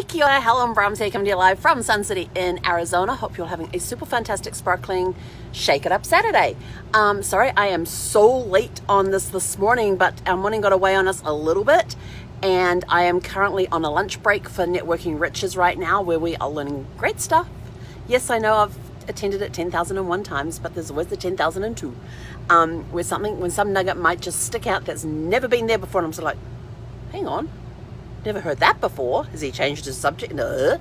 Kia ora, Helen Brahms here, coming to you live from Sun City in Arizona. Hope you're having a super fantastic, sparkling Shake It Up Saturday. Sorry, I am so late on this morning, but our morning got away on us a little bit, and I am currently on a lunch break for Networking Riches right now, where we are learning great stuff. Yes, I know I've attended it 10,001 times, but there's always the 10,002, when some nugget might just stick out that's never been there before, and I'm sort of like, hang on. Never heard that before. Has he changed his subject? No.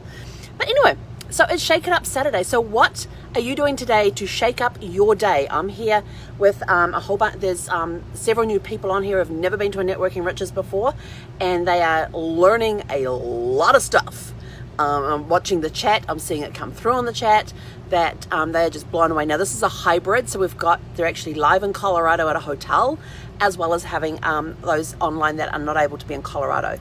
But anyway, so it's Shake It Up Saturday. So what are you doing today to shake up your day? I'm here with a whole bunch. There's several new people on here who have never been to a Networking Riches before, and they are learning a lot of stuff. I'm watching the chat. I'm seeing it come through on the chat that they are just blown away. Now, this is a hybrid, so they're actually live in Colorado at a hotel, as well as having those online that are not able to be in Colorado.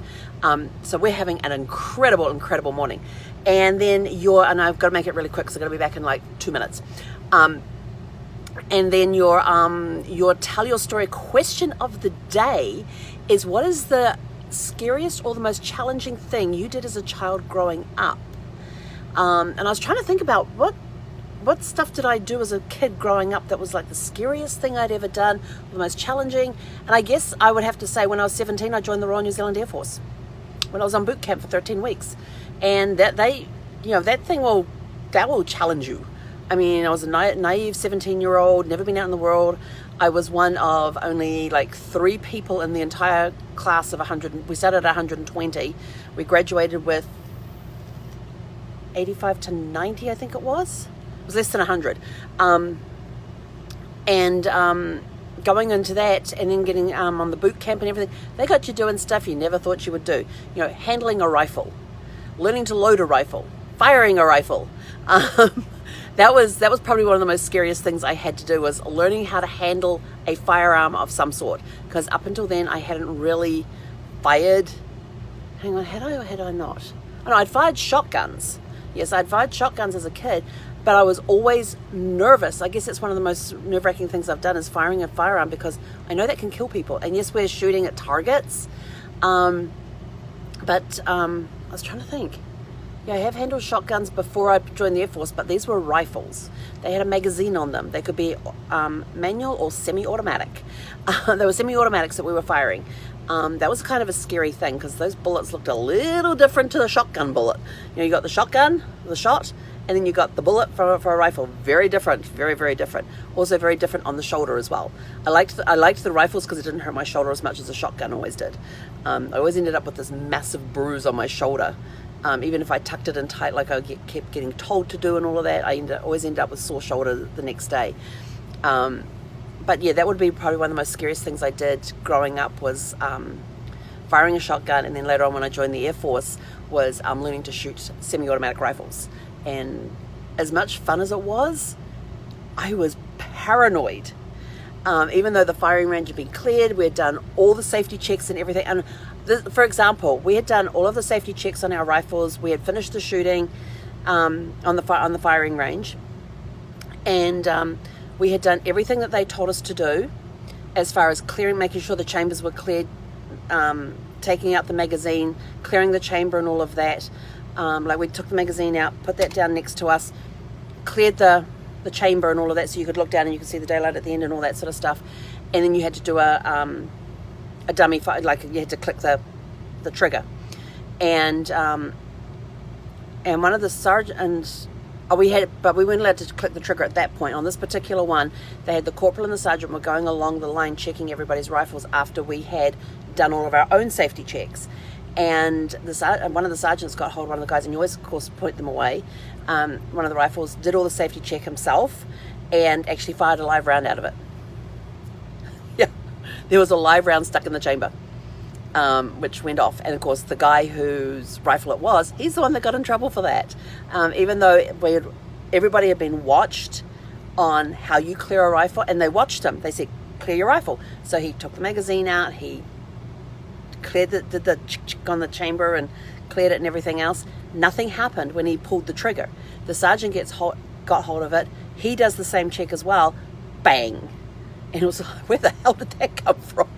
So we're having an incredible morning. And then and I've got to make it really quick because I'm going to be back in like 2 minutes. And then your tell your story question of the day is, what is the scariest or the most challenging thing you did as a child growing up? And I was trying to think about what stuff did I do as a kid growing up that was like the scariest thing I'd ever done, the most challenging. And I guess I would have to say when I was 17, I joined the Royal New Zealand Air Force when I was on boot camp for 13 weeks. And that will challenge you. I mean, I was a naive 17-year-old, never been out in the world. I was one of only like 3 people in the entire class of 100. We started at 120. We graduated with 85 to 90, I think it was. It was less than 100. Going into that and then getting on the boot camp and everything, they got you doing stuff you never thought you would do. You know, handling a rifle, learning to load a rifle, firing a rifle. That was probably one of the most scariest things I had to do, was learning how to handle a firearm of some sort. Because up until then, I hadn't really fired. Hang on, had I or had I not? Oh, no, I'd fired shotguns. Yes, I'd fired shotguns as a kid, but I was always nervous. I guess it's one of the most nerve-wracking things I've done, is firing a firearm, because I know that can kill people. And yes, we're shooting at targets, but I was trying to think. Yeah, I have handled shotguns before I joined the Air Force, but these were rifles. They had a magazine on them. They could be manual or semi-automatic. They were semi-automatics that we were firing. That was kind of a scary thing, because those bullets looked a little different to the shotgun bullet. You know, you got the shotgun, the shot, and then you got the bullet for a rifle. Very different, very different. Also very different on the shoulder as well. I liked the rifles because it didn't hurt my shoulder as much as the shotgun always did. I always ended up with this massive bruise on my shoulder. Even if I tucked it in tight, like I kept getting told to do and all of that, I always ended up with sore shoulder the next day. But yeah, that would be probably one of the most scariest things I did growing up, was firing a shotgun, and then later on when I joined the Air Force was learning to shoot semi-automatic rifles. And as much fun as it was, I was paranoid. Even though the firing range had been cleared, we had done all the safety checks and everything. And for example, we had done all of the safety checks on our rifles. We had finished the shooting on the firing range, and we had done everything that they told us to do, as far as making sure the chambers were cleared, taking out the magazine, clearing the chamber, and all of that. Like, we took the magazine out, put that down next to us, cleared the chamber and all of that, so you could look down and you could see the daylight at the end and all that sort of stuff. And then you had to do a dummy fire, like you had to click the trigger. And one of the sergeants, we weren't allowed to click the trigger at that point. On this particular one, they had the corporal and the sergeant were going along the line checking everybody's rifles after we had done all of our own safety checks. And one of the sergeants got hold of one of the guys, and you always, of course, point them away. One of the rifles did all the safety check himself and actually fired a live round out of it. Yeah, there was a live round stuck in the chamber, which went off. And of course, the guy whose rifle it was, he's the one that got in trouble for that. Even though everybody had been watched on how you clear a rifle, and they watched him. They said, clear your rifle. So he took the magazine out, he cleared the on the chamber and cleared it and everything else. Nothing happened when he pulled the trigger. The sergeant got hold of it. He does the same check as well. Bang. And it was like, where the hell did that come from?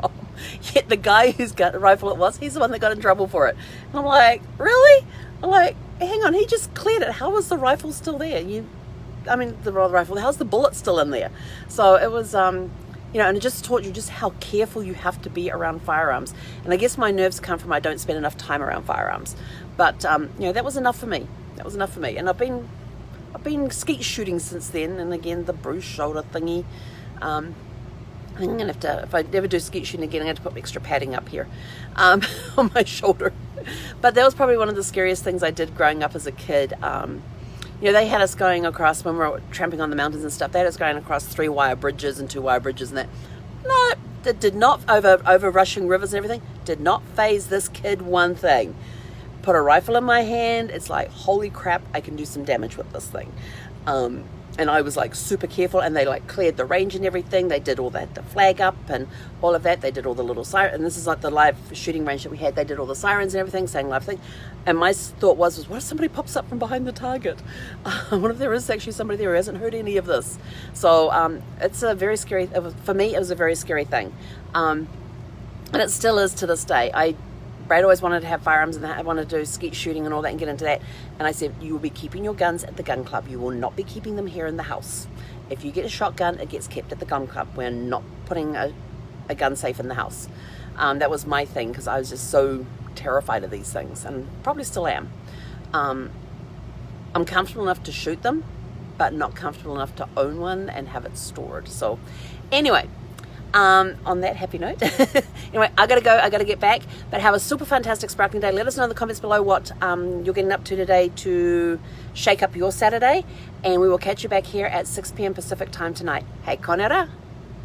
Yet the guy who's got the rifle he's the one that got in trouble for it. And I'm like, really? I'm like, hang on, he just cleared it. How was the rifle still there? The rifle, how's the bullet still in there? So it was, and it just taught you just how careful you have to be around firearms. And I guess my nerves come from I don't spend enough time around firearms. But, that was enough for me. And I've been skeet shooting since then. And again, the bruised shoulder thingy. I think I'm going to have to, if I ever do skeet shooting again, I'm going to have to put extra padding up here on my shoulder. But that was probably one of the scariest things I did growing up as a kid. They had us going across, when we were tramping on the mountains and stuff, they had us going across 3-wire bridges and 2-wire bridges and that. No, it did not, over rushing rivers and everything, did not faze this kid one thing. Put a rifle in my hand, it's like, holy crap, I can do some damage with this thing. And I was like super careful, and they like cleared the range and everything. They did all that, the flag up and all of that. They did all the little sirens, and this is like the live shooting range that we had. They did all the sirens and everything, saying live thing. And my thought was what if somebody pops up from behind the target? What if there is actually somebody there who hasn't heard any of this? So it's a very scary, for me, it was a very scary thing. And it still is to this day. Brad always wanted to have firearms, and I wanted to do skeet shooting and all that and get into that. And I said, you will be keeping your guns at the gun club. You will not be keeping them here in the house. If you get a shotgun, it gets kept at the gun club. We're not putting a gun safe in the house. That was my thing, because I was just so terrified of these things, and probably still am. I'm comfortable enough to shoot them, but not comfortable enough to own one and have it stored. So anyway, on that happy note, anyway, I gotta go, I gotta get back, but have a super fantastic sparkling day. Let us know in the comments below what you're getting up to today to shake up your Saturday, and we will catch you back here at 6 p.m. Pacific time tonight. Hey, konera.